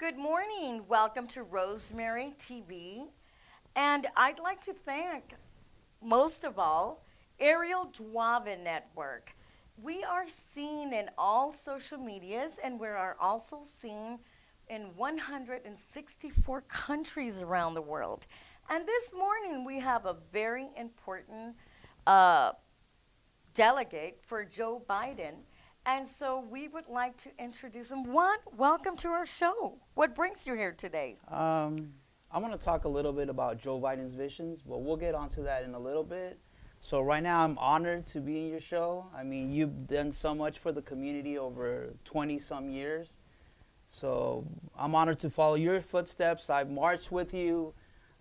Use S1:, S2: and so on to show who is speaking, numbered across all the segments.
S1: good morning. Welcome to Rosemary TV. And I'd like to thank, most of all, Ariel Dwavin Network. We are seen in all social medias, and we are also seen in 164 countries around the world. And this morning, we have a very important uh, delegate for Joe Biden. And so we would like to introduce him. Juan, welcome to our show. What brings you here today?
S2: I want to talk a little bit about Joe Biden's visions, but we'll get onto that in a little bit. So right now, I'm honored to be in your show. I mean, you've done so much for the community over 20-some years. So I'm honored to follow your footsteps. I've marched with you.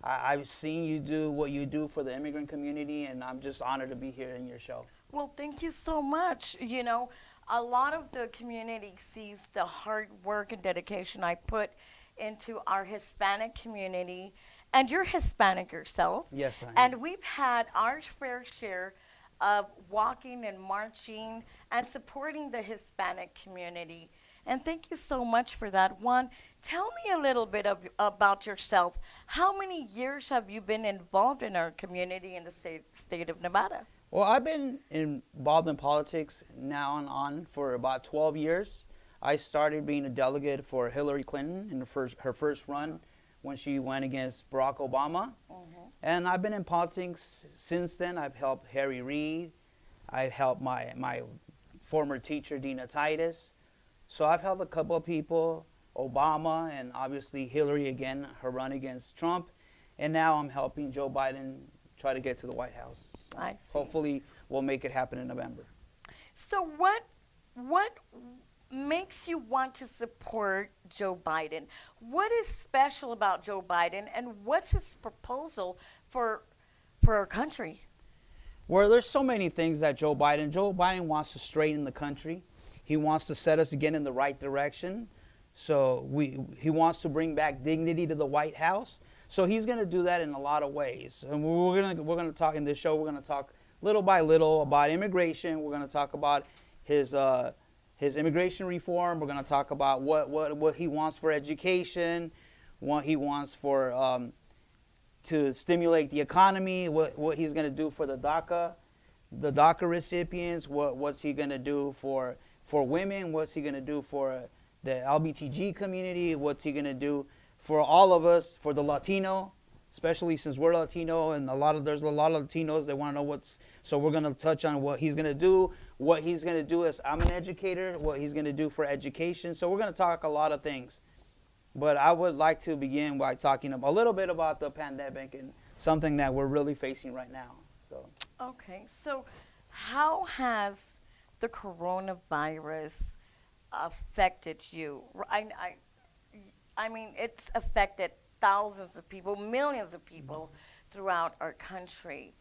S2: I've seen you do what you do for the immigrant community, and I'm just honored to be here in your show.
S1: Well, thank you so much. You know, a lot of the community sees the hard work and dedication I put into our Hispanic community. And you're Hispanic yourself.
S2: Yes, I am.
S1: And we've had our fair share of walking and marching and supporting the Hispanic community. And thank you so much for that. Juan, tell me a little bit about yourself. How many years have you been involved in our community in the state of Nevada?
S2: Well, I've been involved in politics now and on for about 12 years. I started being a delegate for Hillary Clinton in her first run when she went against Barack Obama. And I've been in politics since then. I've helped Harry Reid. I've helped my former teacher, Dina Titus. So I've helped a couple of people, Obama and obviously Hillary again, her run against Trump. And now I'm helping Joe Biden try to get to the White House.
S1: I see.
S2: Hopefully we'll make it happen in November.
S1: So what makes you want to support Joe Biden? What is special about Joe Biden, and what's his proposal for our country?
S2: Well, there's so many things that Joe Biden wants to straighten the country. He wants to set us again in the right direction. So he wants to bring back dignity to the White House. So he's going to do that in a lot of ways. And we're going to talk in this show. We're going to talk little by little about immigration. We're going to talk about his immigration reform. We're going to talk about what he wants for education, what he wants for to stimulate the economy, what he's going to do for the DACA recipients, what's he going to do for women, what's he going to do for the LBTG community, what's he going to do for all of us, for the Latino, especially since we're Latino, and there's a lot of Latinos that want to know so we're going to touch on what he's going to do, as I'm an educator, what he's going to do for education. So we're going to talk a lot of things. But I would like to begin by talking a little bit about the pandemic and something that we're really facing right now.
S1: Okay, so how has the coronavirus affected you? I mean, it's affected thousands of people, millions of people throughout our country.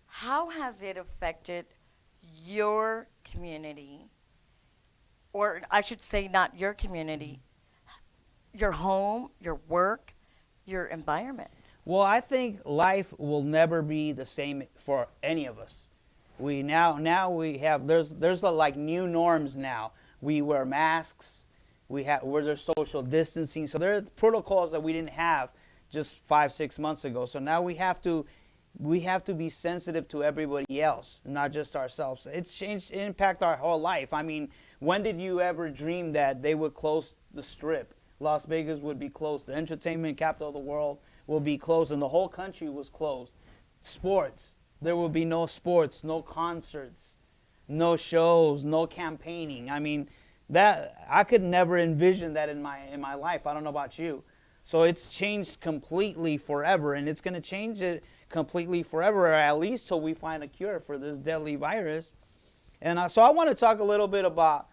S1: How has it affected your community? Or I should say not your community, your home, your work, your environment?
S2: Well, I think life will never be the same for any of us. We there's like new norms now. We wear masks. There's social distancing. So there are protocols that we didn't have just 5-6 months ago. So now we have to be sensitive to everybody else, not just ourselves. It's changed, impact our whole life. I mean, when did you ever dream that they would close the Strip? Las Vegas would be closed. The entertainment capital of the world will be closed, and the whole country was closed. Sports, there will be no sports, no concerts, no shows, no campaigning. I mean, that I could never envision that in my life. I don't know about you. So it's changed completely forever, and it's going to change it completely forever, or at least till we find a cure for this deadly virus. And so I want to talk a little bit about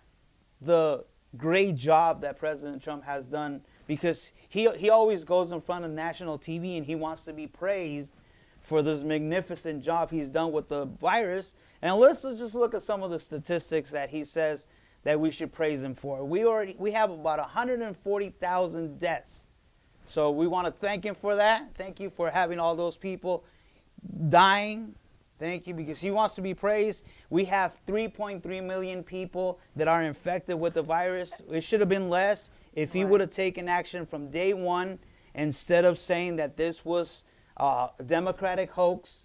S2: the great job that President Trump has done, because he always goes in front of national TV and he wants to be praised for this magnificent job he's done with the virus. And let's just look at some of the statistics that he says that we should praise him for. We have about 140,000 deaths. So we want to thank him for that. Thank you for having all those people dying. Thank you, because he wants to be praised. We have 3.3 million people that are infected with the virus. It should have been less. if he
S1: Right.
S2: would have taken action from day one instead of saying that this was a Democratic hoax.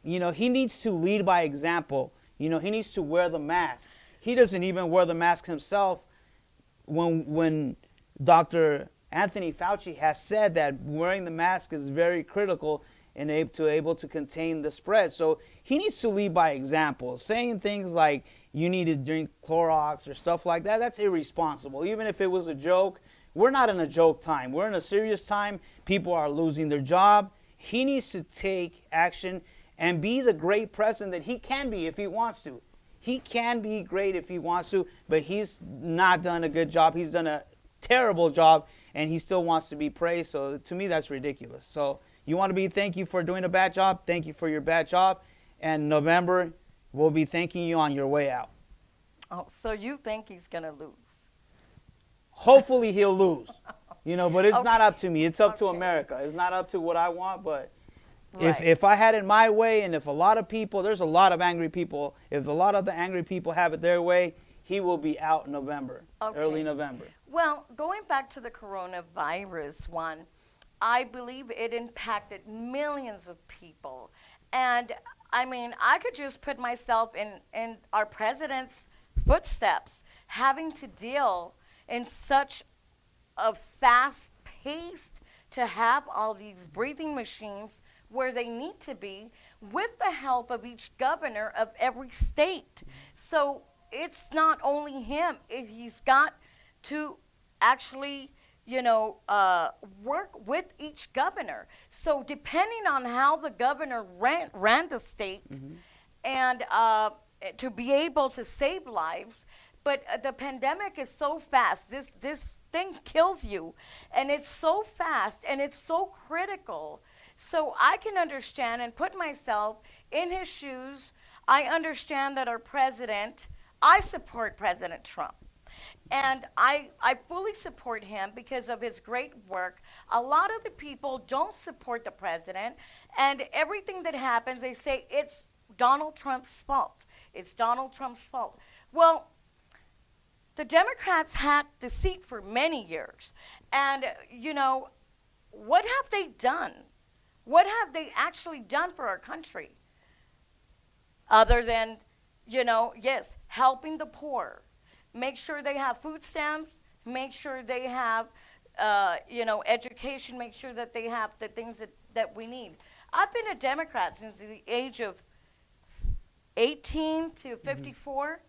S2: He needs to lead by example. He needs to wear the mask. He doesn't even wear the mask himself. When Dr. Anthony Fauci has said that wearing the mask is very critical and able to contain the spread. So he needs to lead by example. Saying things like you need to drink Clorox or stuff like that, that's irresponsible. Even if it was a joke, we're not in a joke time. We're in a serious time. People are losing their job. He needs to take action and be the great president that he can be if he wants to. He can be great if he wants to, but he's not done a good job. He's done a terrible job, and he still wants to be praised. So to me, that's ridiculous. So you want to be thank you for doing a bad job. Thank you for your bad job. And November, we'll be thanking you on your way out.
S1: Oh, so you think he's going to lose?
S2: Hopefully he'll lose. But it's not
S1: Okay.
S2: up to me. It's up to
S1: Okay.
S2: America. It's not up to what I want, but
S1: Right.
S2: if I had it my way, and if a lot of people, there's a lot of angry people, if a lot of the angry people have it their way, he will be out in November,
S1: Okay.
S2: early November.
S1: Well, going back to the coronavirus one, I believe it impacted millions of people. And I mean, I could just put myself in our president's footsteps, having to deal in such a fast paced to have all these breathing machines where they need to be with the help of each governor of every state. So it's not only him, he's got to actually work with each governor. So depending on how the governor ran the state, and to be able to save lives. But the pandemic is so fast. This thing kills you, and it's so fast, and it's so critical. So I can understand and put myself in his shoes. I understand that our president, I support President Trump. And I fully support him because of his great work. A lot of the people don't support the president, and everything that happens, they say it's Donald Trump's fault. It's Donald Trump's fault. Well, the Democrats had the seat for many years. And, what have they done? What have they actually done for our country? Other than, yes, helping the poor. Make sure they have food stamps. Make sure they have, education. Make sure that they have the things that we need. I've been a Democrat since the age of 18 to 54.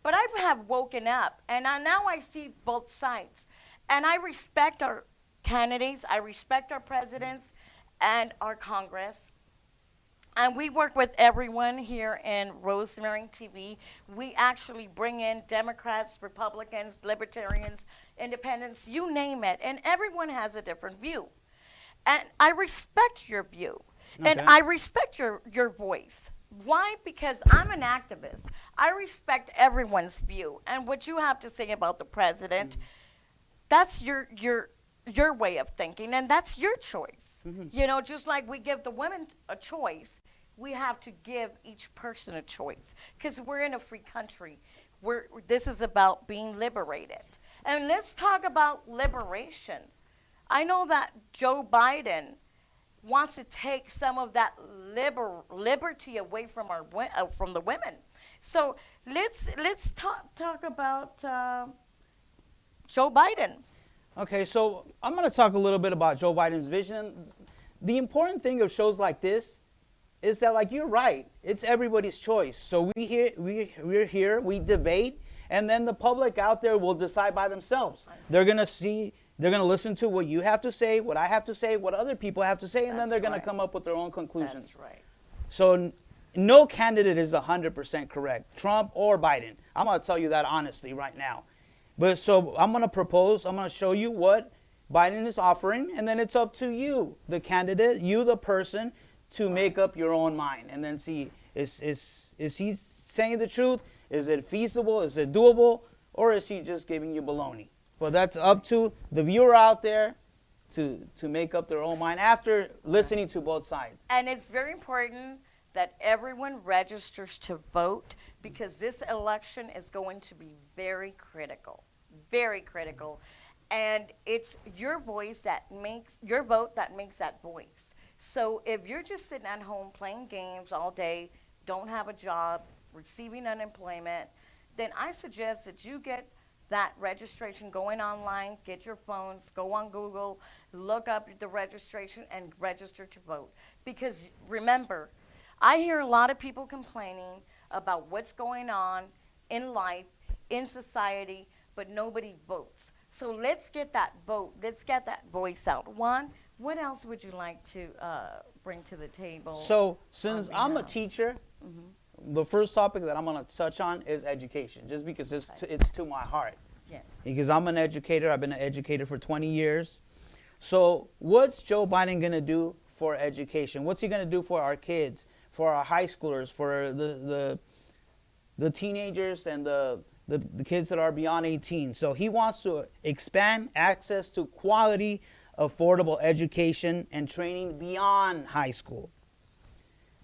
S1: But I have woken up, and now I see both sides. And I respect our candidates. I respect our presidents and our Congress. And we work with everyone here in Rosemary TV. We actually bring in Democrats, Republicans, Libertarians, Independents, you name it. And everyone has a different view. And I respect your view. Okay. And I respect your voice. Why? Because I'm an activist. I respect everyone's view. And what you have to say about the president, that's your way of thinking, and that's your choice. Just like we give the women a choice, we have to give each person a choice because we're in a free country. This is about being liberated. And let's talk about liberation. I know that Joe Biden wants to take some of that liberty away from from the women. So let's talk about Joe Biden.
S2: Okay, so I'm going to talk a little bit about Joe Biden's vision. The important thing of shows like this is that, like, you're right, it's everybody's choice. So we're here, we debate, and then the public out there will decide by themselves. They're going to listen to what you have to say, what I have to say, what other people have to say, and then they're going to come up with their own conclusions.
S1: That's right.
S2: So no candidate is 100% correct, Trump or Biden. I'm going to tell you that honestly right now. But so I'm going to show you what Biden is offering, and then it's up to you, the candidate, you, the person, to make up your own mind and then see, is he saying the truth? Is it feasible? Is it doable? Or is he just giving you baloney? Well, that's up to the viewer out there to make up their own mind after listening to both sides.
S1: And it's very important that everyone registers to vote because this election is going to be very critical. very critical. And it's your voice that makes your vote that makes that voice. So if you're just sitting at home playing games all day, don't have a job, receiving unemployment, then I suggest that you get that registration going online, get your phones, go on Google, look up the registration and register to vote. Because remember, I hear a lot of people complaining about what's going on in life, in society, but nobody votes. So let's get that vote, let's get that voice out. Juan, what else would you like to bring to the table?
S2: So since I'm a teacher, the first topic that I'm going to touch on is education, just because it's to my heart.
S1: Yes.
S2: Because I'm an educator. I've been an educator for 20 years. So what's Joe Biden going to do for education? What's he going to do for our kids, for our high schoolers, for the teenagers and the kids that are beyond 18? So he wants to expand access to quality, affordable education and training beyond high school.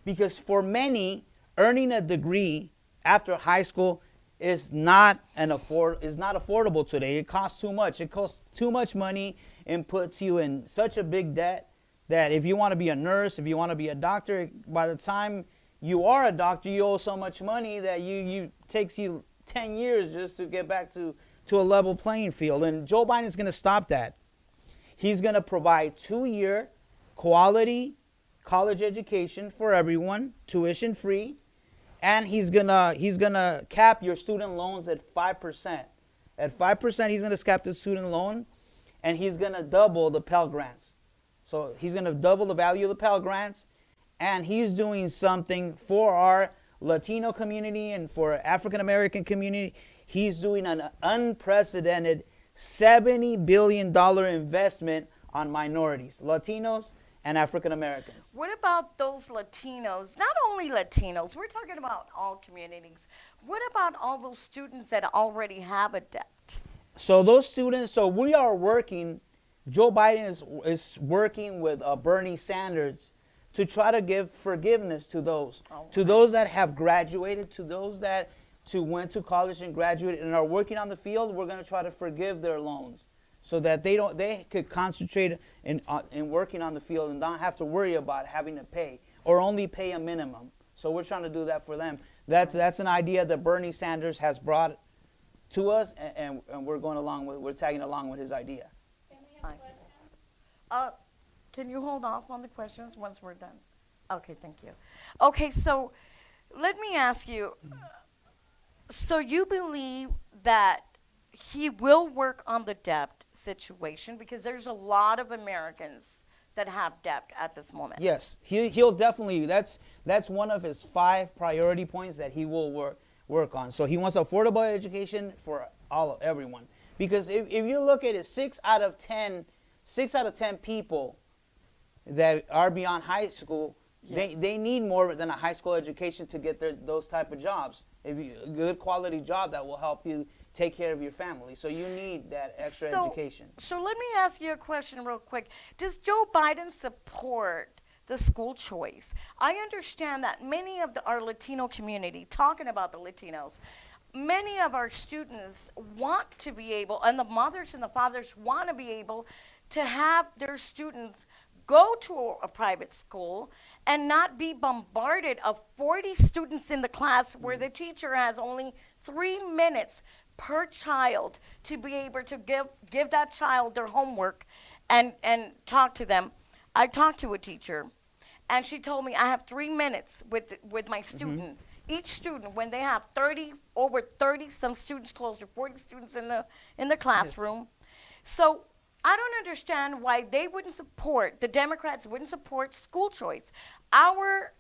S2: Because for many, earning a degree after high school is not affordable today. It costs too much. It costs too much money and puts you in such a big debt that if you want to be a nurse, if you want to be a doctor, by the time you are a doctor, you owe so much money that you takes you 10 years just to get back to a level playing field. And Joe Biden is going to stop that. He's going to provide 2-year quality college education for everyone, tuition free. And he's gonna cap your student loans at 5%. At 5%, he's gonna cap the student loan, and he's gonna double the Pell Grants. So he's gonna double the value of the Pell Grants, and he's doing something for our Latino community and for African American community. He's doing an unprecedented $70 billion investment on minorities, Latinos, and African Americans.
S1: What about those Latinos? Not only Latinos, we're talking about all communities. What about all those students that already have a debt?
S2: So those students, so we are working, Joe Biden is working with Bernie Sanders to try to give forgiveness to those, those that have graduated, to those that went to college and graduated and are working on the field. We're going to try to forgive their loans, so that they could concentrate in working on the field and not have to worry about having to pay or only pay a minimum. So we're trying to do that for them. That's an idea that Bernie Sanders has brought to us, and we're tagging along with his idea.
S1: Nice. Can you hold off on the questions once we're done? Okay, thank you. Okay, so let me ask you. So you believe that he will work on the debt situation, because there's a lot of Americans that have debt at this moment.
S2: Yes, he'll definitely. That's one of his 5 priority points that he will work on. So he wants affordable education for everyone. Because if you look at it, 6 out of 10 people that are beyond high school, yes, they need more than a high school education to get those type of jobs. A good quality job that will help you take care of your family. So you need that extra education.
S1: So let me ask you a question real quick. Does Joe Biden support the school choice? I understand that many of our Latino community, talking about the Latinos, many of our students want to be able, and the mothers and the fathers want to be able to have their students go to a private school and not be bombarded of 40 students in the class where the teacher has only 3 minutes per child to be able to give that child their homework and talk to them. I talked to a teacher, and she told me I have 3 minutes with my student. Mm-hmm. Each student, when they have over 30, some students close to 40 students in the classroom. Yes. So I don't understand why the Democrats wouldn't support school choice. Our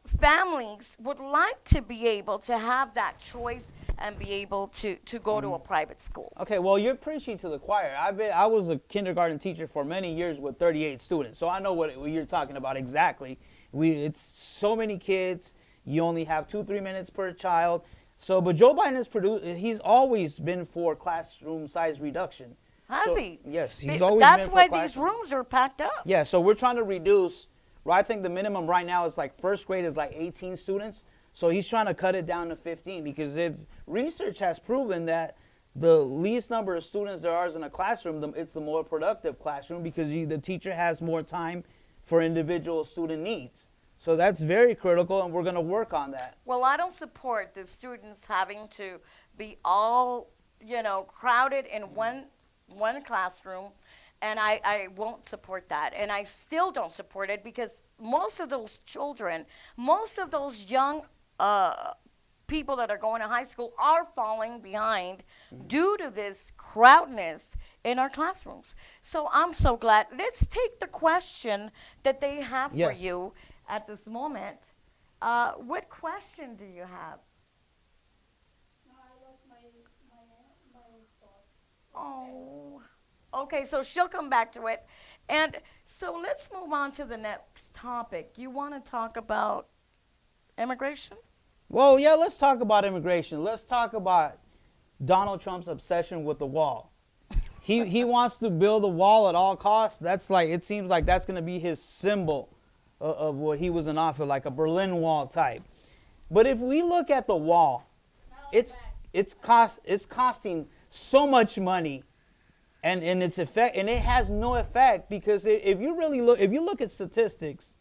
S1: families would like to be able to have that choice and be able to go to a private school.
S2: Okay, well, you're preaching to the choir. I was a kindergarten teacher for many years with 38 students, so I know what you're talking about exactly. It's so many kids. You only have 2-3 minutes per child. So, but Joe Biden he's always been for classroom size reduction.
S1: Has he?
S2: Yes, he's always been for
S1: That's why these rooms are packed up.
S2: Yeah, so we're trying to reduce. I think the minimum right now is like first grade is like 18 students. So he's trying to cut it down to 15, because research has proven that the least number of students there are in a classroom, it's the more productive classroom because the teacher has more time for individual student needs. So that's very critical, and we're going to work on that.
S1: Well, I don't support the students having to be all, crowded in one classroom, and I won't support that. And I still don't support it because most of those children, most of those young people that are going to high school are falling behind due to this crowdedness in our classrooms. So I'm so glad. Let's take the question that they have for
S2: Yes.
S1: you at this moment. What question do you have?
S3: No, I lost my thoughts.
S1: Oh, okay, so she'll come back to it. And so let's move on to the next topic. You want to talk about immigration?
S2: Well, yeah, let's talk about immigration. Let's talk about Donald Trump's obsession with the wall. He wants to build a wall at all costs. That's like, it seems like that's going to be his symbol of what he was in office, like a Berlin Wall type. But if we look at the wall, it's costing so much money, and its effect, and it has no effect because if you look at statistics,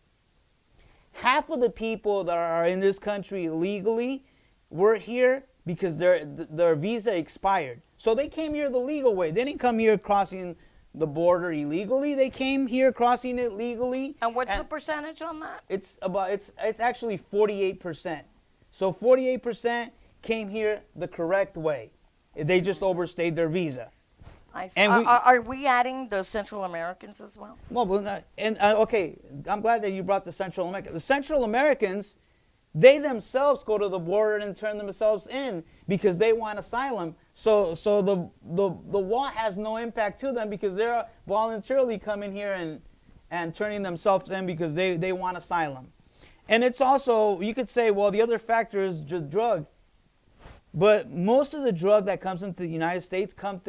S2: half of the people that are in this country illegally were here because their visa expired. So they came here the legal way. They didn't come here crossing the border illegally. They came here crossing it legally.
S1: And what's the percentage on that?
S2: It's actually 48%. So 48% came here the correct way. They just overstayed their visa.
S1: I see.
S2: And
S1: Are we adding the Central Americans as well?
S2: Well, okay, I'm glad that you brought the Central Americans. The Central Americans, they themselves go to the border and turn themselves in because they want asylum. So the wall has no impact to them because they're voluntarily coming here and turning themselves in because they want asylum. And it's also, you could say, well, the other factor is just drug. But most of the drug that comes into the United States comes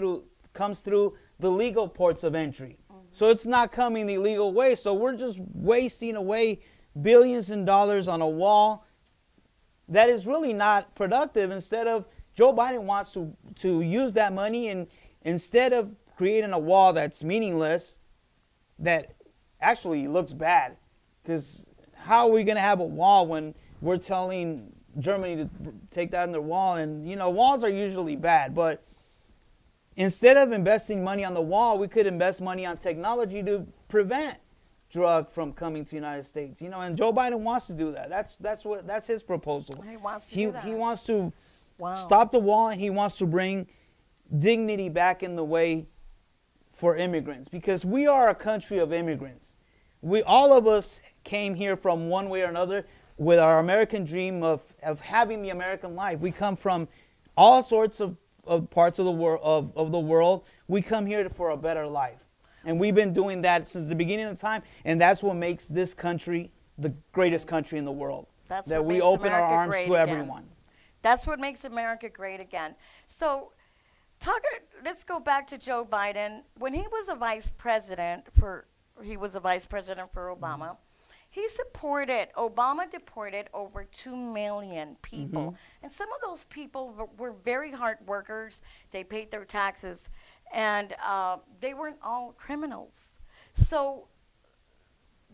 S2: through the legal ports of entry. So it's not coming the illegal way. So we're just wasting away billions in dollars on a wall that is really not productive. Instead of, Joe Biden wants to use that money, and instead of creating a wall that's meaningless, that actually looks bad. Because how are we going to have a wall when we're telling Germany to take that in their wall? And, walls are usually bad, but instead of investing money on the wall, we could invest money on technology to prevent drug from coming to the United States. And Joe Biden wants to do that. That's his proposal.
S1: He wants to do that.
S2: He wants to
S1: Wow.
S2: stop the wall, and he wants to bring dignity back in the way for immigrants, because we are a country of immigrants. All of us came here from one way or another with our American dream of having the American life. We come from all sorts of parts of the world. We come here for a better life. And we've been doing that since the beginning of time, and that's what makes this country the greatest country in the world.
S1: That's
S2: that
S1: what
S2: we
S1: makes
S2: open our
S1: America
S2: arms
S1: great
S2: to
S1: again.
S2: everyone.
S1: That's what makes America great again. So, let's go back to Joe Biden. When he was a vice president for Obama, Obama deported over 2 million people. And some of those people were very hard workers. They paid their taxes, and they weren't all criminals. So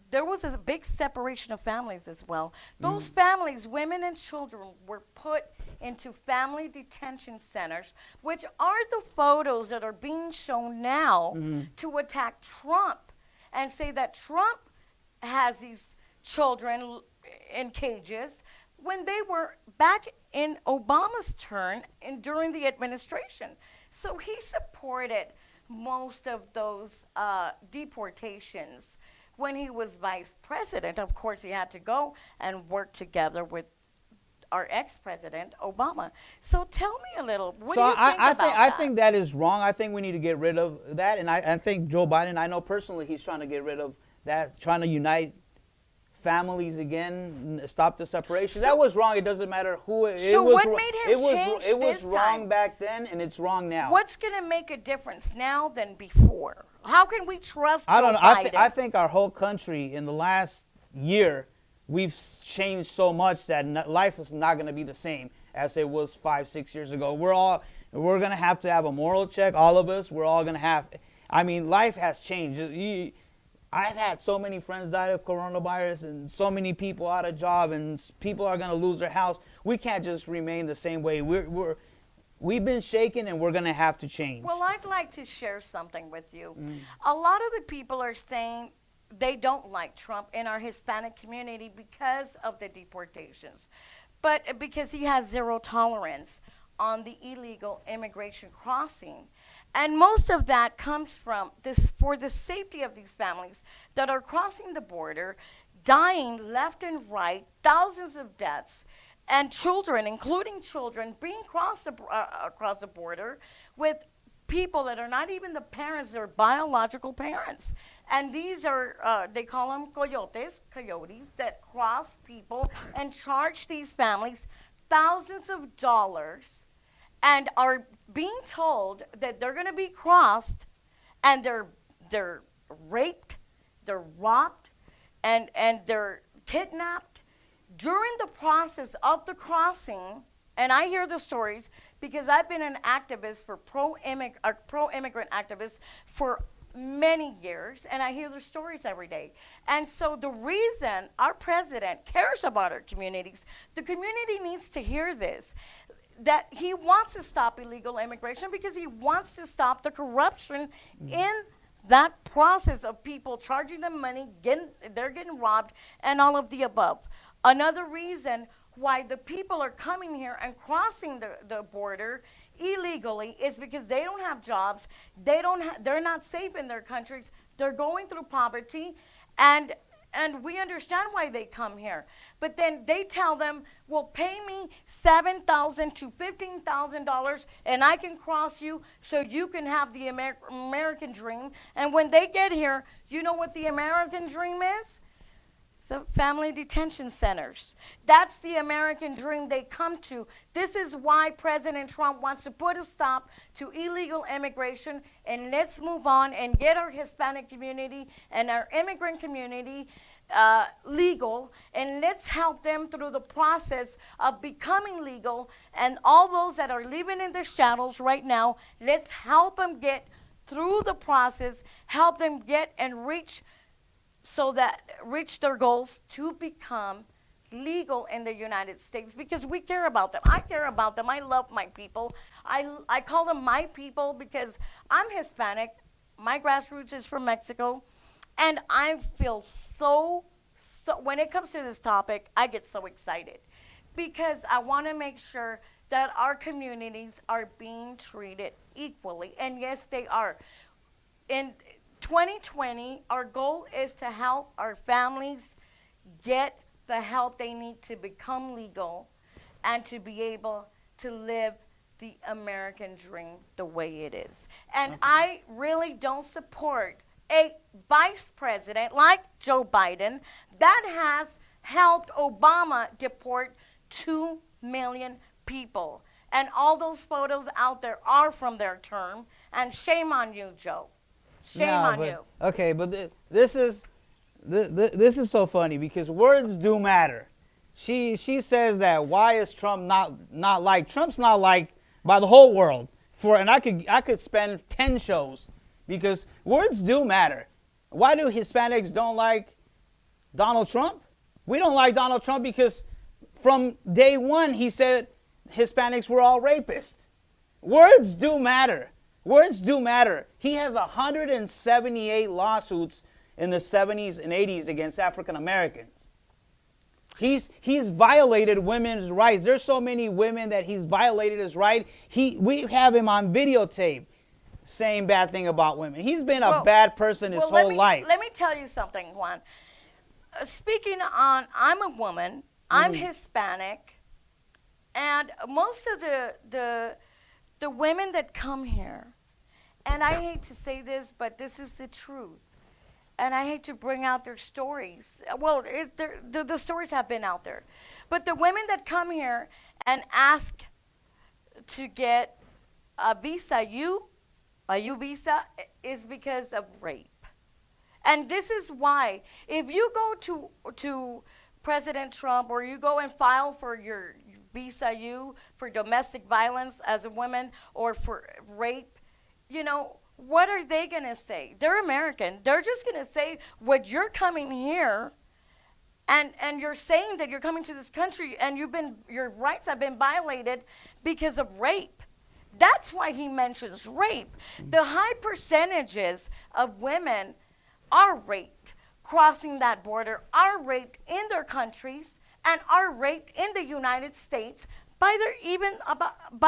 S1: there was a big separation of families as well. Those families, women and children, were put into family detention centers, which are the photos that are being shown now to attack Trump and say that Trump has these children in cages when they were back in Obama's turn and during the administration. So he supported most of those deportations. When he was vice president, of course, he had to go and work together with our ex-president, Obama. So tell me a little, what do you think about that?
S2: I think that is wrong. I think we need to get rid of that. And I think Joe Biden, I know personally he's trying to get rid of that, trying to unite families again, stop the separation. That was wrong. It doesn't matter who it was.
S1: So what made him change
S2: It was
S1: this
S2: wrong
S1: time?
S2: back then, and it's wrong now.
S1: What's going to make a difference now than before? How can we trust
S2: I don't
S1: Joe
S2: know.
S1: Biden?
S2: I think our whole country in the last year, we've changed so much that life is not going to be the same as it was 5-6 years ago. We're going to have a moral check. All of us, we're all going to have. I mean, life has changed. I've had so many friends die of coronavirus and so many people out of job and people are going to lose their house. We can't just remain the same way. We've been shaken and we're going to have to change.
S1: Well, I'd like to share something with you. A lot of the people are saying they don't like Trump in our Hispanic community because of the deportations, but because he has zero tolerance on the illegal immigration crossing. And most of that comes from this for the safety of these families that are crossing the border, dying left and right, thousands of deaths, and children, including children, being across the border with people that are not even the parents, they're biological parents. And these are, they call them coyotes, that cross people and charge these families thousands of dollars and are being told that they're going to be crossed and they're raped, they're robbed, and they're kidnapped during the process of the crossing. And I hear the stories because I've been an activist for pro-immigrant activist for many years, and I hear the stories every day. And so the reason our president cares about our communities, the community needs to hear this, that he wants to stop illegal immigration because he wants to stop the corruption in that process of people charging them money, they're getting robbed, and all of the above. Another reason why the people are coming here and crossing the border illegally is because they don't have jobs, they're not safe in their countries, they're going through poverty, and we understand why they come here. But then they tell them, well, pay me $7,000 to $15,000 and I can cross you so you can have the American dream. And when they get here, you know what the American dream is? So family detention centers. That's the American dream they come to. This is why President Trump wants to put a stop to illegal immigration, and let's move on and get our Hispanic community and our immigrant community legal, and let's help them through the process of becoming legal. And all those that are living in the shadows right now, let's help them get through the process, help them get and reach their goals to become legal in the United States, because we care about them. I care about them. I love my people. I call them my people because I'm Hispanic. My grassroots is from Mexico. And I feel so when it comes to this topic, I get so excited because I want to make sure that our communities are being treated equally. And yes, they are. In 2020, our goal is to help our families get the help they need to become legal and to be able to live the American dream the way it is. And I really don't support a vice president like Joe Biden that has helped Obama deport 2 million people. And all those photos out there are from their term. And shame on you, Joe. Shame on you.
S2: Okay, but this is so funny because words do matter. She says that why is Trump not liked? Trump's not liked by the whole world. And I could spend 10 shows because words do matter. Why do Hispanics don't like Donald Trump? We don't like Donald Trump because from day one he said Hispanics were all rapists. Words do matter. Words do matter. He has 178 lawsuits in the 70s and 80s against African Americans. He's violated women's rights. There's so many women that he's violated his right. We have him on videotape saying bad thing about women. He's been a bad person his whole life.
S1: Let me tell you something, Juan. Speaking on, I'm a woman. I'm Hispanic, and most of the women that come here, and I hate to say this, but this is the truth, and I hate to bring out their stories. Well, the stories have been out there. But the women that come here and ask to get a visa, a U visa, is because of rape. And this is why, if you go to President Trump or you go and file for your visa you for domestic violence as a woman or for rape, what are they going to say? They're American. They're just going to say, what you're coming here and you're saying that you're coming to this country and your rights have been violated because of rape. That's why he mentions rape. The high percentages of women are raped crossing that border, are raped in their countries, and are raped in the United States by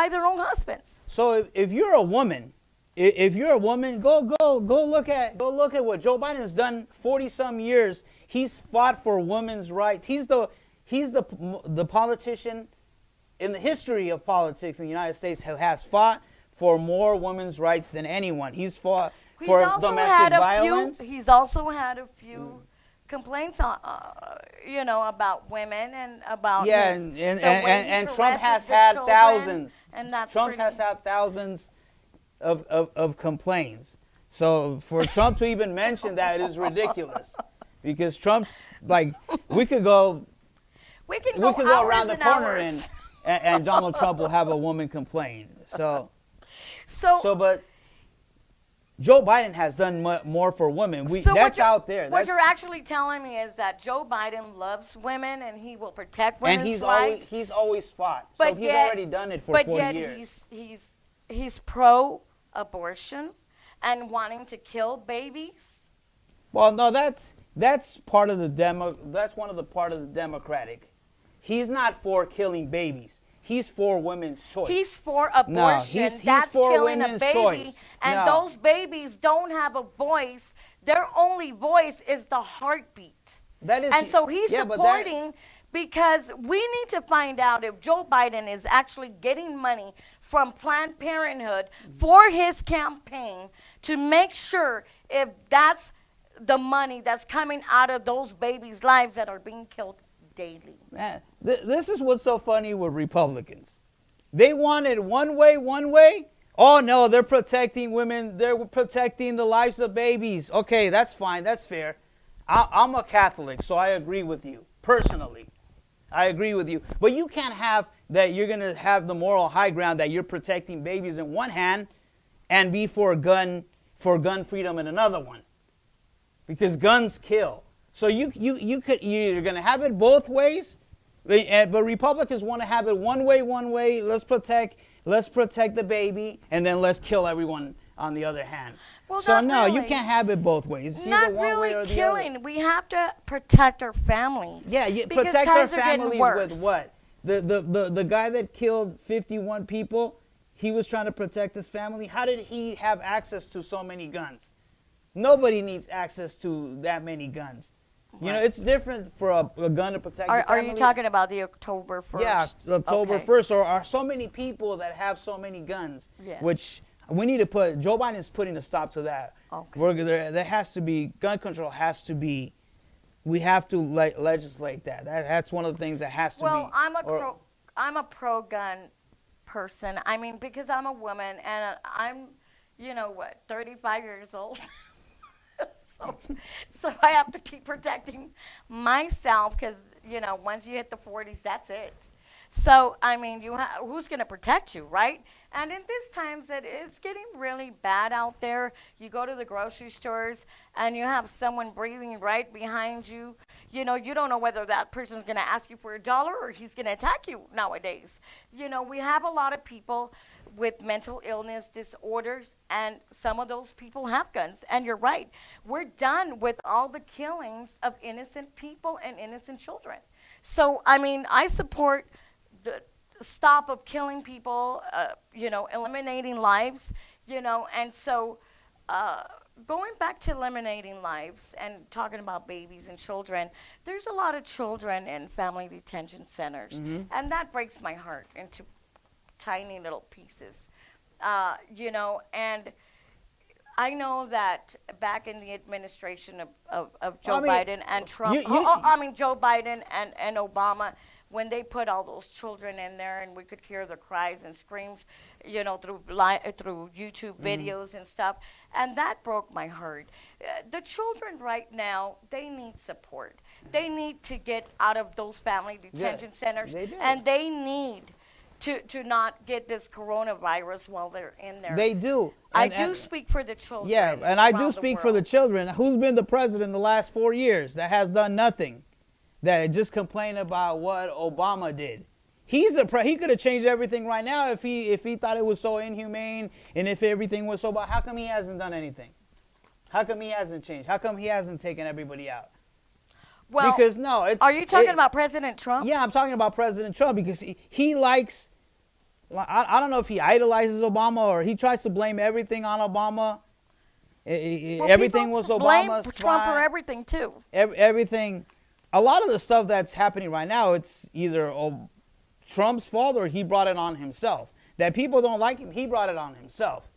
S1: their own husbands.
S2: So if you're a woman, go look at what Joe Biden has done 40-some years. He's fought for women's rights. He's the politician in the history of politics in the United States who has fought for more women's rights than anyone. He's fought for domestic violence.
S1: He's also had a few complaints, about women and about
S2: and Trump has had thousands.
S1: And that's
S2: Trump has had thousands of complaints. So for Trump to even mention that is ridiculous, because Trump's like we could go around the corner and Donald Trump will have a woman complain. So but Joe Biden has done more for women. That's out there.
S1: What you're actually telling me is that Joe Biden loves women and he will protect women's rights.
S2: He's always fought. So he's already done it for 40 years.
S1: But yet he's pro-abortion and wanting to kill babies.
S2: Well, no, that's part of the that's one of the part of the Democratic. He's not for killing babies. He's for women's choice.
S1: He's for abortion.
S2: No, he's
S1: that's
S2: for
S1: killing
S2: women's
S1: a baby.
S2: choice.
S1: And those babies don't have a voice. Their only voice is the heartbeat. And so he's supporting, because we need to find out if Joe Biden is actually getting money from Planned Parenthood for his campaign to make sure if that's the money that's coming out of those babies' lives that are being killed daily.
S2: Man, this is what's so funny with Republicans. They want it one way. Oh, no, they're protecting women. They're protecting the lives of babies. Okay, that's fine. That's fair. I'm a Catholic, so I agree with you. Personally, I agree with you. But you can't have that you're going to have the moral high ground that you're protecting babies in one hand and be for gun freedom in another one. Because guns kill. So you're going to have it both ways, but Republicans want to have it one way. Let's protect the baby, and then let's kill everyone on the other hand.
S1: Well,
S2: so
S1: no,
S2: you can't have it both ways. It's
S1: not
S2: either one
S1: really
S2: way or the
S1: killing.
S2: other.
S1: We have to protect our families.
S2: Yeah, protect our families with what? The guy that killed 51 people, he was trying to protect his family. How did he have access to so many guns? Nobody needs access to that many guns. Right. It's different for a gun to protect the family.
S1: Are you talking about the October 1st?
S2: Yeah, October 1st. Or are so many people that have so many guns, which we need to put, Joe Biden is putting a stop to that. Okay. There has to be, gun control has to be, we have to legislate that. That's one of the things that has to be.
S1: Well, I'm a pro-gun person. I mean, because I'm a woman and I'm, 35 years old. So I have to keep protecting myself because, once you hit the 40s, that's it. So, I mean, who's going to protect you, right? And in these times, it's getting really bad out there. You go to the grocery stores and you have someone breathing right behind you. You don't know whether that person's going to ask you for $1 or he's going to attack you nowadays. We have a lot of people with mental illness disorders, and some of those people have guns. And you're right. We're done with all the killings of innocent people and innocent children. So, I mean, I support the stop of killing people, eliminating lives, and so going back to eliminating lives and talking about babies and children, there's a lot of children in family detention centers, and that breaks my heart into tiny little pieces, and I know that back in the administration of Joe Biden and Trump, Joe Biden and Obama, when they put all those children in there and we could hear the cries and screams, through YouTube videos and stuff, and that broke my heart. The children right now, they need support. They need to get out of those family detention centers,
S2: they do.
S1: and they need to not get this coronavirus while they're in there.
S2: They do.
S1: I do speak for the children.
S2: Yeah, and I do
S1: around the
S2: speak for the
S1: world.
S2: children. Who's been the president the last 4 years that has done nothing? That just complain about what Obama did. He could have changed everything right now if he thought it was so inhumane and if everything was so bad. How come he hasn't done anything? How come he hasn't changed? How come he hasn't taken everybody out?
S1: Well,
S2: Because no, it's.
S1: are you talking about President Trump?
S2: Yeah, I'm talking about President Trump because he likes. I don't know if he idolizes Obama or he tries to blame everything on Obama.
S1: Well,
S2: Everything
S1: people
S2: was
S1: blame
S2: Obama's
S1: Trump for
S2: fault.
S1: everything too.
S2: Everything. A lot of the stuff that's happening right now, it's either Trump's fault or he brought it on himself. That people don't like him, he brought it on himself.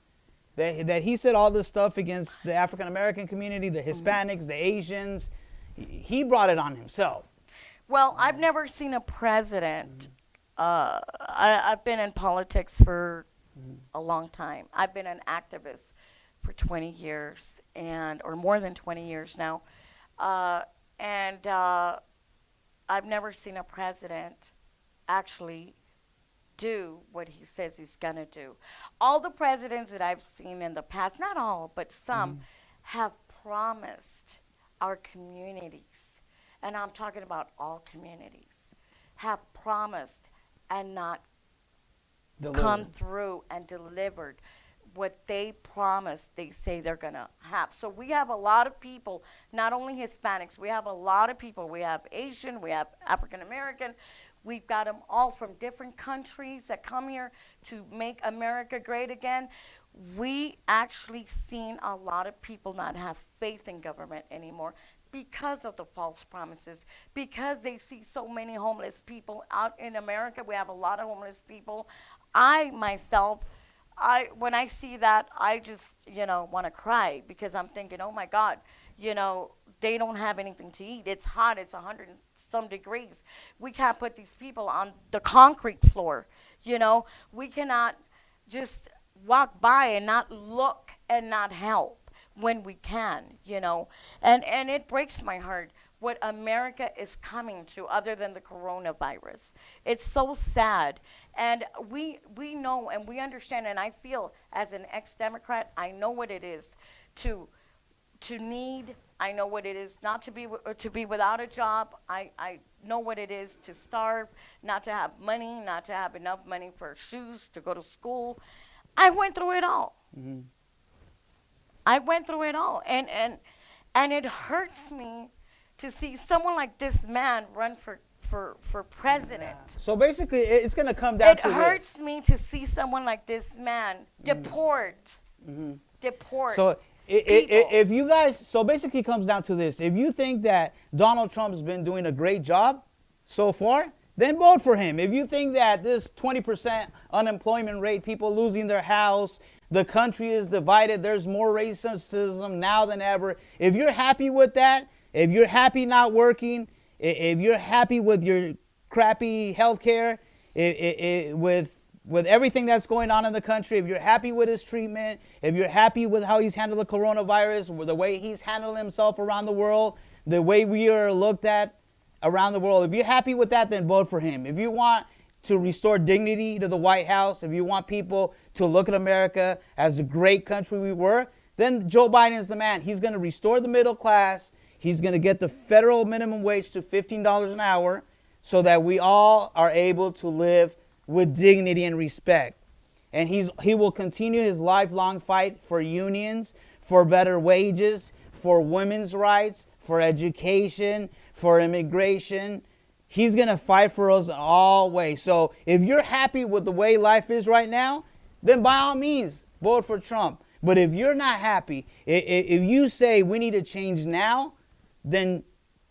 S2: That he said all this stuff against the African American community, the Hispanics, the Asians. He brought it on himself.
S1: Well, I've never seen a president. I've been in politics for a long time. I've been an activist for 20 years or more than 20 years now. And I've never seen a president actually do what he says he's going to do. All the presidents that I've seen in the past, not all, but some, have promised our communities, and I'm talking about all communities, have promised and not come through and delivered what they promised they say they're going to have. So we have a lot of people, not only Hispanics, we have a lot of people. We have Asian, we have African American. We've got them all from different countries that come here to make America great again. We actually seen a lot of people not have faith in government anymore because of the false promises, because they see so many homeless people out in America. We have a lot of homeless people. I myself, when I see that, I just, want to cry because I'm thinking, oh my God, they don't have anything to eat. It's hot. It's 100 and some degrees. We can't put these people on the concrete floor. We cannot just walk by and not look and not help when we can, and it breaks my heart what America is coming to other than the coronavirus. It's so sad. And we know and we understand, and I feel as an ex-Democrat, I know what it is to need. I know what it is not to be without a job. I know what it is to starve, not to have money, not to have enough money for shoes, to go to school. I went through it all. Mm-hmm. I went through it all. And it hurts me to see someone like this man run for president.
S2: Yeah. So basically, it's going to come down to
S1: this. It hurts me to see someone like this man deport.
S2: So if you guys, so basically it comes down to this. If you think that Donald Trump's been doing a great job so far, then vote for him. If you think that this 20% unemployment rate, people losing their house, the country is divided, there's more racism now than ever. If you're happy with that, if you're happy not working, if you're happy with your crappy health care, with everything that's going on in the country, if you're happy with his treatment, if you're happy with how he's handled the coronavirus, with the way he's handled himself around the world, the way we are looked at around the world, if you're happy with that, then vote for him. If you want to restore dignity to the White House, if you want people to look at America as the great country we were, then Joe Biden's the man. He's going to restore the middle class. He's going to get the federal minimum wage to $15 an hour so that we all are able to live with dignity and respect. And he will continue his lifelong fight for unions, for better wages, for women's rights, for education, for immigration. He's going to fight for us in all ways. So if you're happy with the way life is right now, then by all means, vote for Trump. But if you're not happy, if you say we need to change now, then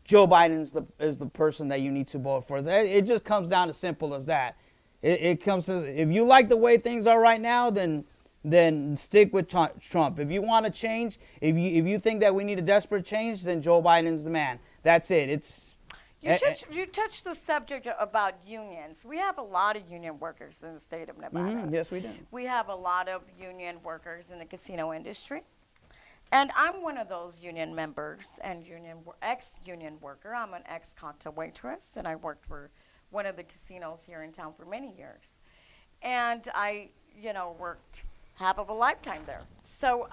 S2: Joe Biden is the person that you need to vote for. It just comes down as simple as that. It comes to, if you like the way things are right now, then stick with Trump. If you want to change, if you think that we need a desperate change, then Joe Biden's the man. That's it.
S1: You touched the subject about unions. We have a lot of union workers in the state of Nevada.
S2: Yes, we do.
S1: We have a lot of union workers in the casino industry. And I'm one of those union members and ex-union worker. I'm an ex-cocktail waitress, and I worked for one of the casinos here in town for many years. And I, worked half of a lifetime there. So,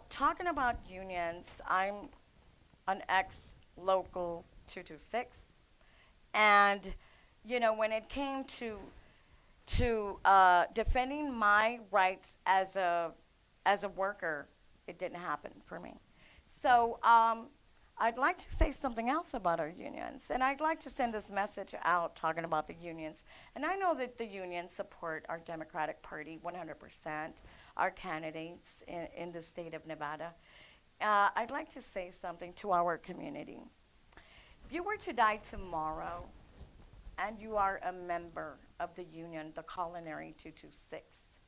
S1: talking about unions, I'm an ex-local 226, and when it came to defending my rights as a worker, it didn't happen for me. So I'd like to say something else about our unions, and I'd like to send this message out talking about the unions. And I know that the unions support our Democratic Party 100%, our candidates in the state of Nevada. I'd like to say something to our community. If you were to die tomorrow and you are a member of the union, the Culinary 226,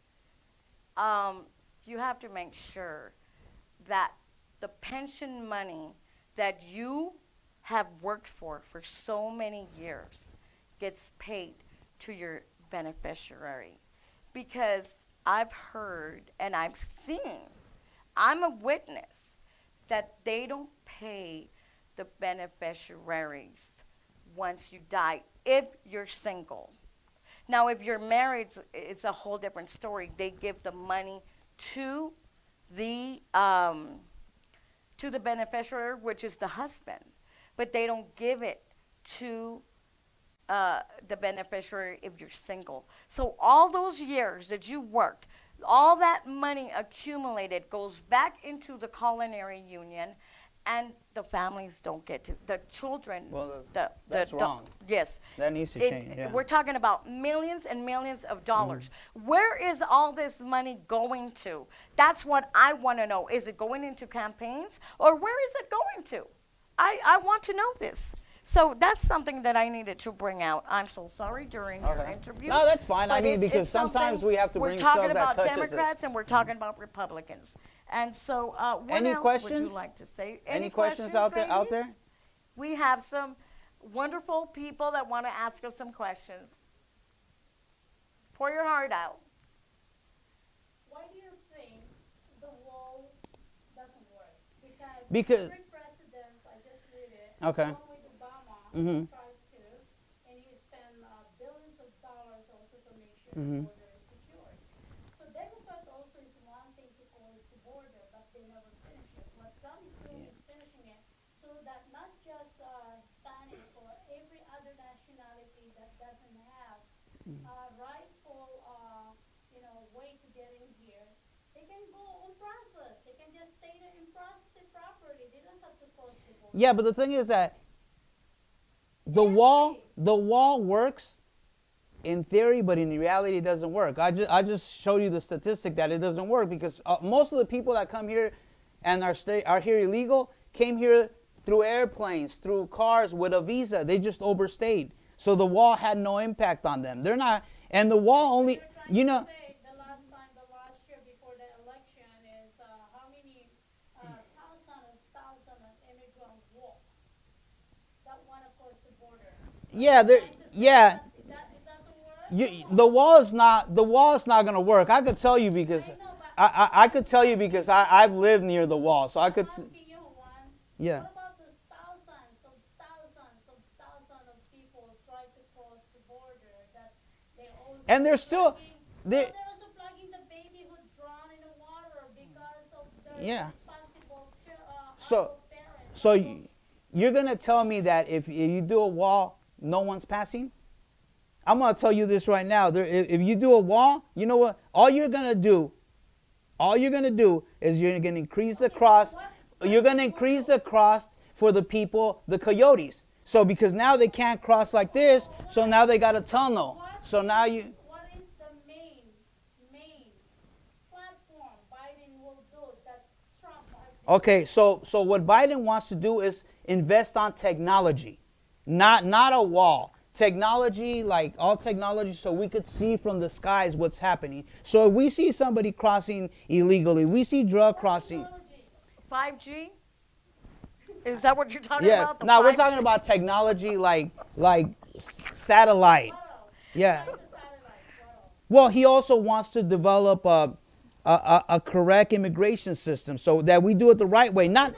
S1: you have to make sure that the pension money that you have worked for so many years gets paid to your beneficiary. Because I've heard and I've seen, I'm a witness, that they don't pay the beneficiaries once you die if you're single. Now, if you're married, it's a whole different story. They give the money to the beneficiary, which is the husband, but they don't give it to the beneficiary if you're single. So all those years that you worked, all that money accumulated goes back into the culinary union, and the families don't get to, the children.
S2: Well,
S1: the
S2: that's wrong.
S1: Yes.
S2: That needs to change. Yeah.
S1: We're talking about millions and millions of dollars. Where is all this money going to? That's what I want to know. Is it going into campaigns, or where is it going to? I want to know this. So that's something that I needed to bring out. I'm so sorry during your interview.
S2: No, that's fine. I
S1: but
S2: mean, because sometimes we have to bring stuff that touches us.
S1: We're talking about Democrats and we're talking about Republicans. And so what
S2: Any
S1: else
S2: questions?
S1: would you like to say?
S2: Any questions out there?
S1: ladies? We have some wonderful people that want to ask us some questions. Pour your heart out.
S3: Why do you think the wall doesn't work?
S2: Because
S3: every president, I just read it,
S2: Okay.
S3: along with Obama,
S2: Mhm.
S3: tries to, and he spent billions of dollars also to make sure
S2: Mhm.
S3: the border is secured. So Democrat also is wanting to close the border, but they never finish it. What Trump is doing is finishing it so that not just Hispanic or every other nationality that doesn't have rightful, way to get in here, they can go on process. They can just stay there and process it properly. They don't have to cross the border.
S2: Yeah, but the thing is that the wall works in theory, but in reality it doesn't work. I just showed you the statistic that it doesn't work because most of the people that come here and are here illegal came here through airplanes, through cars with a visa. They just overstayed. So the wall had no impact on them. They're not, and the wall only,
S3: You're trying to say the last year before the election is how many thousand of immigrants walk that want to cross the border.
S2: yeah, yeah.
S3: It doesn't work.
S2: The wall is not going to work. I could tell you because I could tell you because I've lived near the wall, so I could.
S3: I'm asking you, Juan,
S2: Yeah.
S3: what about those thousands of people try to cross the border that they also
S2: And they're still
S3: they're also plugging the baby who drowned in the water because of the
S2: Yeah.
S3: responsible
S2: So-
S3: parents.
S2: So you're going to tell me that if you do a wall, no one's passing? I'm going to tell you this right now. If you do a wall, you know what? All you're going to do is you're going to increase the cost. You're going to increase the cost for the people, the coyotes. So because now they can't cross like this, so now they got a tunnel. So now you...
S3: What is the main platform Biden will do that Trump has?
S2: Okay, so what Biden wants to do is invest on technology, not a wall. Technology, like all technology, so we could see from the skies what's happening. So if we see somebody crossing illegally, we see drug crossing.
S1: 5G? Is that what you're talking
S2: Yeah,
S1: about? The
S2: now we're
S1: 5G?
S2: talking about technology like satellite. Yeah. Well, he also wants to develop a correct immigration system, so that we do it the right way. Not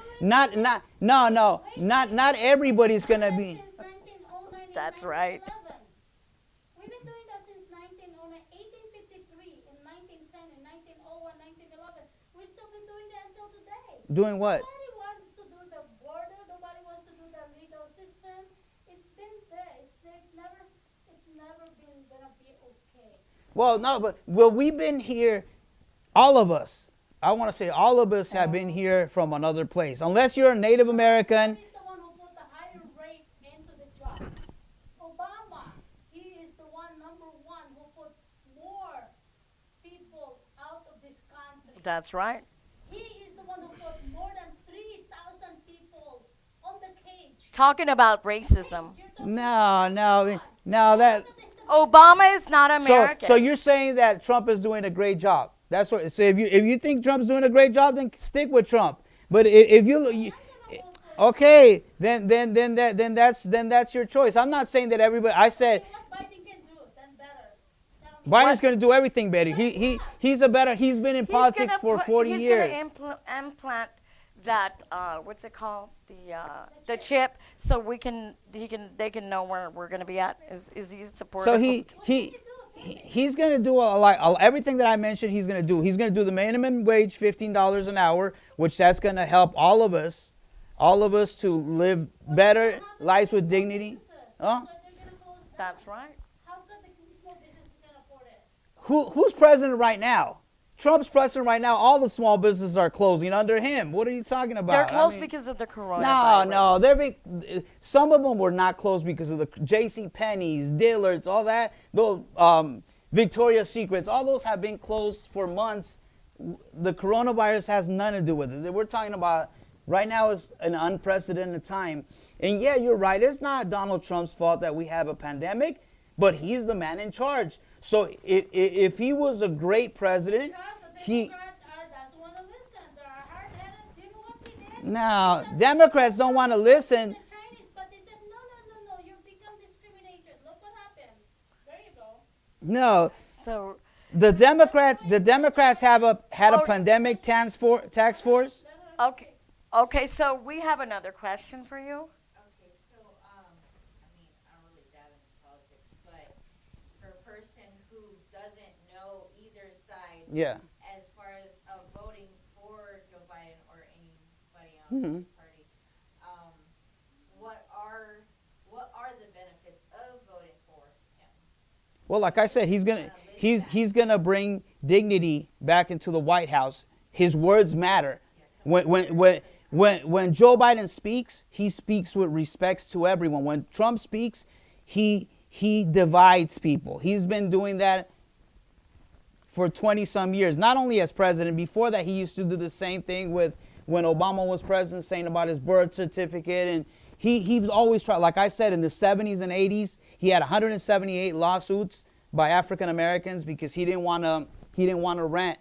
S2: everybody's gonna be.
S3: Since 1909
S1: That's
S3: and
S1: right.
S3: 1911. We've been doing that since 1909, 1853, in 1910, in 1901, 1911. We've still been doing that until today.
S2: Doing what?
S3: Nobody wants to do the border. Nobody wants to do the legal system. It's been there. It's never been gonna be okay.
S2: Well, no, but we've been here, all of us. I want to say all of us have been here from another place. Unless you're a Native American.
S3: He's the one who put the higher rate into the job. Obama, he is the one, number one, who put more people out of this country.
S1: That's right.
S3: He is the one who put more than 3,000 people on the cage.
S1: Talking about racism.
S3: You're talking
S2: No, that.
S1: Obama is not American.
S2: So you're saying that Trump is doing a great job. That's what. So if you think Trump's doing a great job, then stick with Trump. But if you okay, then that's your choice. I'm not saying that everybody. I said
S3: what Biden can do, then better. Tell me.
S2: Biden's going to do everything better. He's been in politics for 40 years.
S1: He's going to implant that what's it called, the chip, so they can know where we're going to be at. Is he supportive?
S2: So he's going to do everything that I mentioned. He's going to do. He's going to do the minimum wage, $15 an hour, which that's going to help all of us to live better lives with dignity. Huh?
S1: That's right.
S3: How could the small businesses can afford it?
S2: Who's president right now? Trump's president right now. All the small businesses are closing under him. What are you talking about?
S1: They're closed because of the coronavirus.
S2: No. Some of them were not closed because of the J.C. Penney's, Dillard's, all that. Those Victoria's Secrets, all those have been closed for months. The coronavirus has nothing to do with it. We're talking about right now is an unprecedented time. And yeah, you're right. It's not Donald Trump's fault that we have a pandemic, but he's the man in charge. So if he was a great president, he.
S3: Doesn't want to listen. They're hard-headed. You know what they did?
S2: No, Democrats don't want to listen.
S3: The Chinese, but they said no. You become discriminated. Look what happened. There you go.
S2: No,
S1: So
S2: the Democrats had a pandemic task force.
S1: okay. So we have another question for you.
S4: Okay, so, I mean, I don't really dive into politics, but for a person who doesn't know either side,
S2: Yeah.
S4: as far as voting for Joe Biden or anybody on
S2: Mhm.
S4: his party, what are the benefits of voting for him?
S2: Well, like I said, he's gonna bring dignity back into the White House. His words matter. When Joe Biden speaks, he speaks with respect to everyone. When Trump speaks, he divides people. He's been doing that for 20 some years. Not only as president, before that he used to do the same thing with when Obama was president, saying about his birth certificate. And he's always tried, like I said, in the 70s and 80s, he had 178 lawsuits by African Americans because he didn't want to rent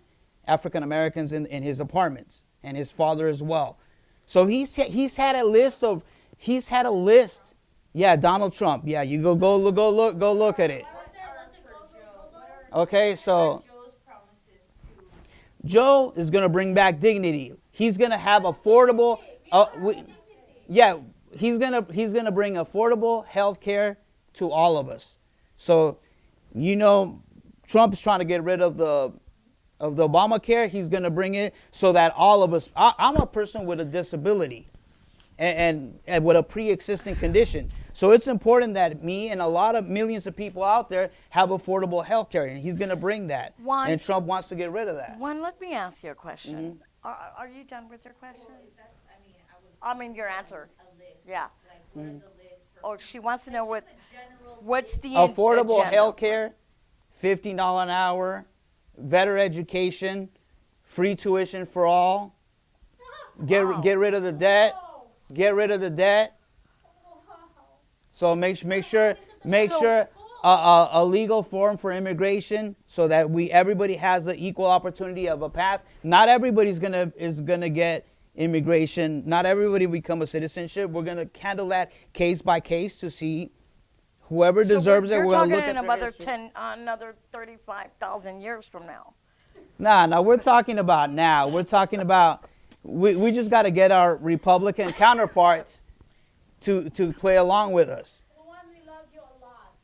S2: African Americans in his apartments, and his father as well. So he's had a list. Yeah, Donald Trump. Yeah, you go look at it. Okay, so
S4: Joe's promises to
S2: Joe is going to bring back dignity. He's going to have affordable. He's going to bring affordable health care to all of us. So, Trump's trying to get rid of the Obamacare. He's going to bring it so that all of us. I'm a person with a disability, and with a pre-existing condition. So it's important that me and a lot of millions of people out there have affordable health care, and he's going to bring that.
S1: Juan,
S2: And Trump wants to get rid of that.
S1: Juan, let me ask you a question.
S2: Mm-hmm.
S1: Are you done with your question?
S4: is that, I was
S1: Your answer.
S4: a list.
S1: Yeah.
S4: Like, what are the lists for?
S1: Oh, she wants to know
S4: Just a general
S1: what's the
S2: Affordable
S1: agenda.
S2: health care, $15 an hour, better education, free tuition for all, get rid of the debt, get rid of the debt. So make sure a legal form for immigration so that everybody has the equal opportunity of a path. Not everybody's gonna get immigration. Not everybody become a citizenship. We're gonna handle that case by case to see whoever deserves it.
S1: You're
S2: We're gonna
S1: talking
S2: look
S1: in
S2: at their history.
S1: another 35,000 years from now.
S2: No, we're talking about now. We're talking about we just got to get our Republican counterparts to play along with us.
S3: Juan, we love you a lot.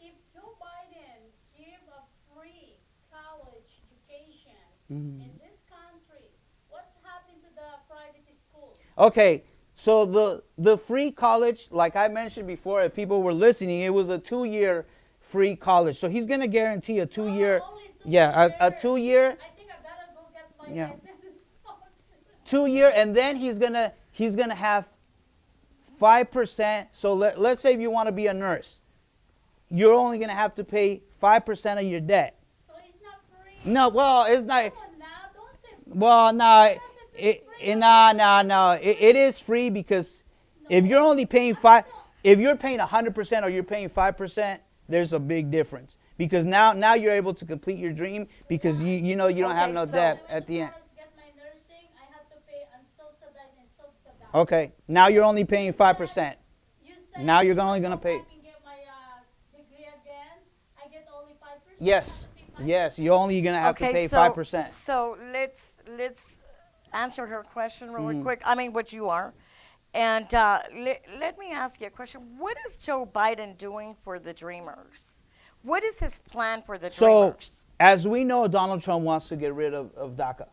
S3: If Joe Biden give a free college education in this country, what's happened to the private schools?
S2: Okay, so the free college, like I mentioned before, if people were listening, it was a 2-year free college. So he's gonna guarantee a 2-year,
S3: Only 2
S2: yeah, a
S3: years.
S2: 2-year,
S3: I think I better go get my
S2: Yeah.
S3: license.
S2: 2-year, and then he's gonna have 5%. So let's say if you want to be a nurse, you're only gonna have to pay 5% of your debt.
S3: So it's not free.
S2: No, well, it's not.
S3: Come on now, don't say free.
S2: Well, no,
S3: Yes, it's free.
S2: no. It is free because if you're only paying if you're paying 100% or you're paying 5%, there's a big difference. Because now you're able to complete your dream because you know you don't have
S1: Okay,
S2: no
S1: so-
S2: debt
S3: When
S2: at the end.
S3: I get my nursing, I have to pay unsubsidized and subsidized.
S2: Okay, now you're only paying 5%.
S3: You said
S2: Now you're
S3: if I
S2: only
S3: go
S2: gonna pay.
S3: back and get my degree again, I get only 5%.
S2: Yes,
S3: I have to pay
S2: yes, you're only gonna have to pay 5%.
S1: So let's answer her question really quick. I mean, what you are. And let me ask you a question. What is Joe Biden doing for the Dreamers? What is his plan for the
S2: So,
S1: Dreamers?
S2: as we know, Donald Trump wants to get rid of DACA.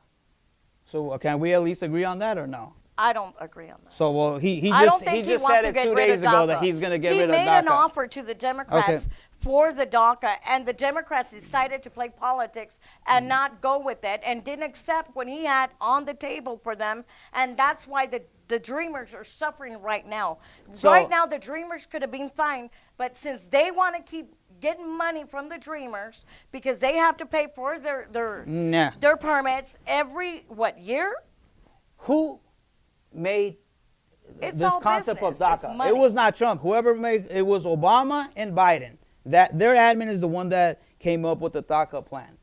S2: So, can we at least agree on that or no?
S1: I don't agree on that.
S2: So, well, he
S1: I don't
S2: just
S1: think
S2: he just
S1: wants
S2: said
S1: to
S2: it
S1: get
S2: 2
S1: rid
S2: days
S1: of
S2: ago
S1: DACA.
S2: that he's going to get
S1: he
S2: rid of
S1: made
S2: DACA.
S1: an offer to the Democrats for the DACA, and the Democrats decided to play politics and not go with it, and didn't accept what he had on the table for them, and that's why the Dreamers are suffering right now.
S2: So-
S1: right now, the Dreamers could have been fine, but since they want to keep getting money from the Dreamers because they have to pay for
S2: Nah.
S1: their permits every year?
S2: Who made
S1: It's
S2: this
S1: all
S2: concept
S1: business.
S2: of
S1: It's
S2: DACA?
S1: money.
S2: It was not Trump. Whoever made it was Obama and Biden. That their admin is the one that came up with the DACA plan.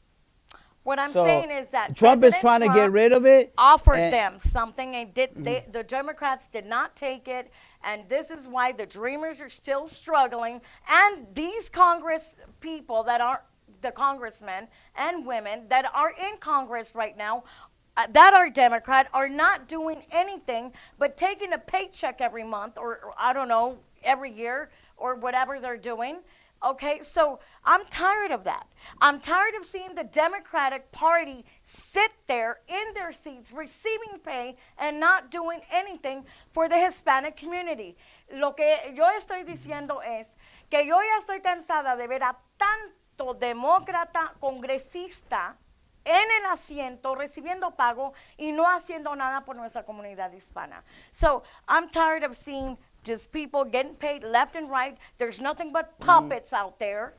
S1: What I'm
S2: So,
S1: saying is that
S2: Trump is
S1: President
S2: trying to get
S1: Trump
S2: rid of it.
S1: offered
S2: and-
S1: them something, and the Democrats did not take it, and this is why the Dreamers are still struggling. And these Congress people that are the congressmen and women that are in Congress right now, that are Democrat, are not doing anything but taking a paycheck every month, or I don't know, every year, or whatever they're doing. Okay, so I'm tired of that. I'm tired of seeing the Democratic Party sit there in their seats receiving pay and not doing anything for the Hispanic community. Lo que yo estoy diciendo es que yo ya estoy cansada de ver a tanto demócrata congresista en el asiento recibiendo pago y no haciendo nada por nuestra comunidad hispana. So I'm tired of seeing just people getting paid left and right. There's nothing but puppets out there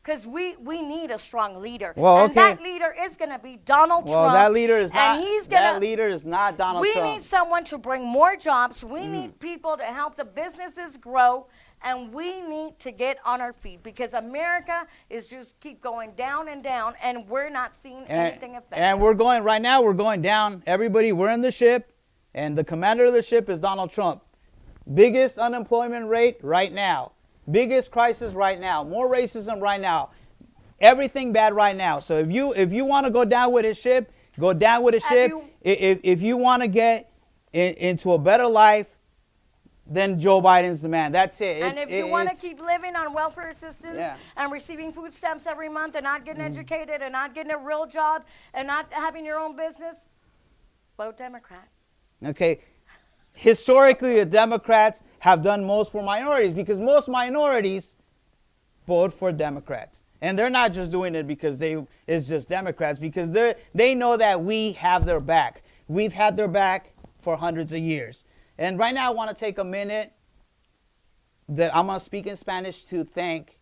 S1: because we need a strong leader.
S2: Well,
S1: and
S2: okay.
S1: that leader is going to be Donald
S2: Well,
S1: Trump.
S2: that leader is not.
S1: And he's gonna,
S2: That leader is not Donald
S1: we
S2: Trump.
S1: need someone to bring more jobs. We need people to help the businesses grow. And we need to get on our feet because America is just keep going down and down, and we're not seeing anything effective.
S2: And we're going right now. We're going down. Everybody, we're in the ship, and the commander of the ship is Donald Trump. Biggest unemployment rate right now. Biggest crisis right now. More racism right now. Everything bad right now. So if you want to go down with his ship, go down with his
S1: Have
S2: ship.
S1: you-
S2: If you want to get into a better life, then Joe Biden's the man. That's it.
S1: And if you want to keep living on welfare assistance
S2: Yeah.
S1: and receiving food stamps every month and not getting educated and not getting a real job and not having your own business, vote Democrat.
S2: Okay. Historically, the Democrats have done most for minorities because most minorities vote for Democrats. And they're not just doing it because it's just Democrats, because they know that we have their back. We've had their back for hundreds of years. And right now I want to take a minute that I'm going to speak in Spanish to thank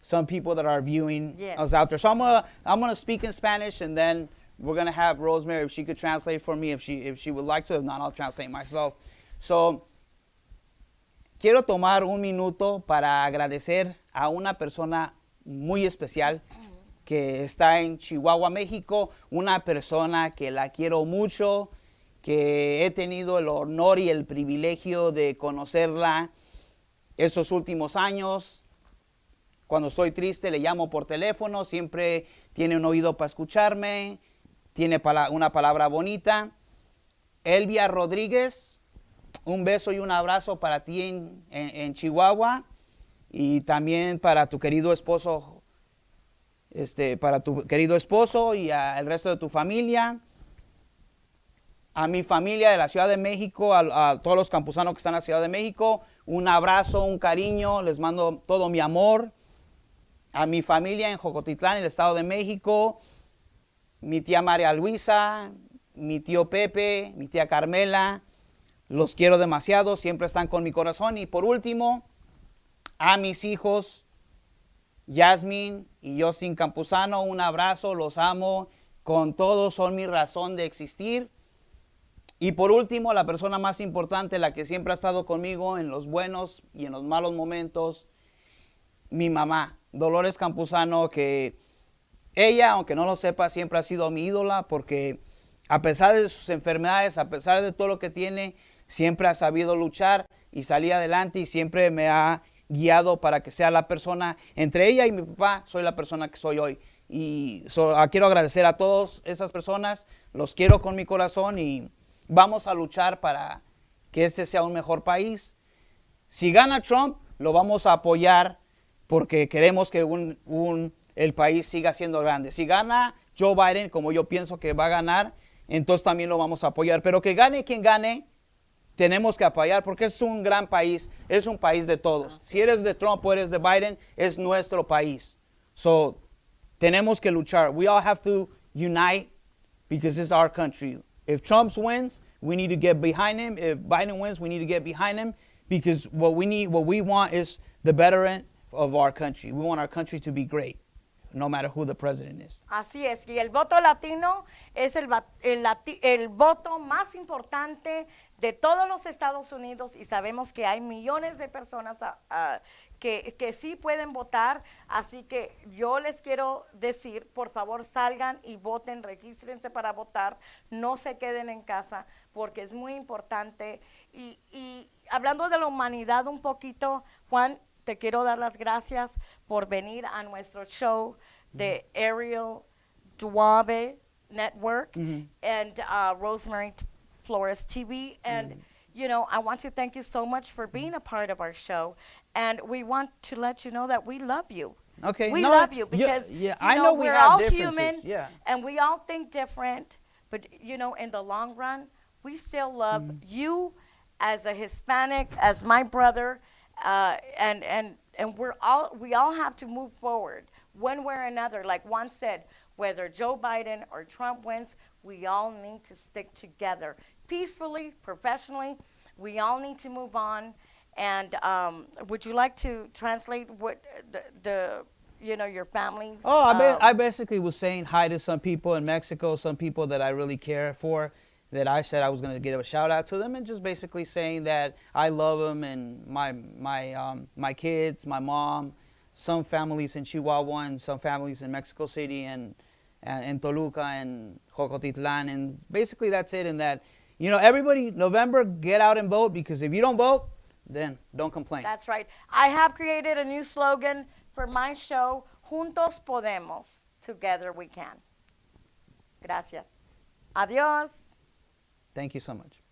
S2: some people that are viewing
S1: Yes.
S2: us out there. So I'm gonna speak in Spanish, and then we're gonna have Rosemary, if she could translate for me, if she would like to. If not, I'll translate myself. So quiero tomar un minuto para agradecer a una persona muy especial que está en Chihuahua, México, una persona que la quiero mucho, que he tenido el honor y el privilegio de conocerla esos últimos años. Cuando estoy triste le llamo por teléfono, siempre tiene un oído para escucharme tiene una palabra bonita. Elvia Rodríguez, un beso y un abrazo para ti en Chihuahua y también para tu querido esposo, y al resto de tu familia. A mi familia de la Ciudad de México, a todos los campusanos que están en la Ciudad de México, un abrazo, un cariño, les mando todo mi amor. A mi familia en Jocotitlán, en el Estado de México, mi tía María Luisa, mi tío Pepe, mi tía Carmela, los quiero demasiado, siempre están con mi corazón. Y por último, a mis hijos, Yasmin y Justin Campuzano, un abrazo, los amo, con todos son mi razón de existir. Y por último, la persona más importante, la que siempre ha estado conmigo en los buenos y en los malos momentos, mi mamá, Dolores Campuzano, que ella, aunque no lo sepa, siempre ha sido mi ídola porque a pesar de sus enfermedades, a pesar de todo lo que tiene, siempre ha sabido luchar y salir adelante y siempre me ha guiado para que sea la persona, entre ella y mi papá, soy la persona que soy hoy. Y quiero agradecer a todas esas personas, los quiero con mi corazón y vamos a luchar para que este sea un mejor país. Si gana Trump, lo vamos a apoyar porque queremos que el país siga siendo grande. Si gana Joe Biden, como yo pienso que va a ganar, entonces también lo vamos a apoyar. Pero que gane quien gane, tenemos que apoyar porque es un gran país, es un país de todos. Si eres de Trump o eres de Biden, es nuestro país. So, tenemos que luchar. We all have to unite because it's our country. If Trump wins, we need to get behind him. If Biden wins, we need to get behind him because what we want is the betterment of our country. We want our country to be great, no matter who the president is.
S1: Así es, y el voto latino es el voto más importante de todos los Estados Unidos y sabemos que hay millones de personas que sí pueden votar, así que yo les quiero decir, por favor salgan y voten, regístrense para votar, no se queden en casa porque es muy importante. Y hablando de la humanidad un poquito, Juan, te quiero dar las gracias por venir a nuestro show de Ariel Duave Network and Rosemary Flores TV. And, you know, I want to thank you so much for being a part of our show. And we want to let you know that we love you.
S2: Okay,
S1: We
S2: no,
S1: love you
S2: yeah,
S1: because,
S2: yeah,
S1: you
S2: I know we
S1: we're
S2: have
S1: all
S2: differences,
S1: human
S2: yeah.
S1: and we all think different. But, you know, in the long run, we still love you as a Hispanic, as my brother, and we all have to move forward one way or another. Like Juan said, whether Joe Biden or Trump wins, we all need to stick together peacefully, professionally. We all need to move on. And would you like to translate what your family's?
S2: Oh, I basically was saying hi to some people in Mexico, some people that I really care for, that I said I was going to give a shout out to them, and just basically saying that I love them and my kids, my mom, some families in Chihuahua and some families in Mexico City and Toluca and Jocotitlan, and basically that's it. And that, everybody, November, get out and vote, because if you don't vote, then don't complain.
S1: That's right. I have created a new slogan for my show, Juntos Podemos, Together We Can. Gracias. Adiós.
S2: Thank you so much.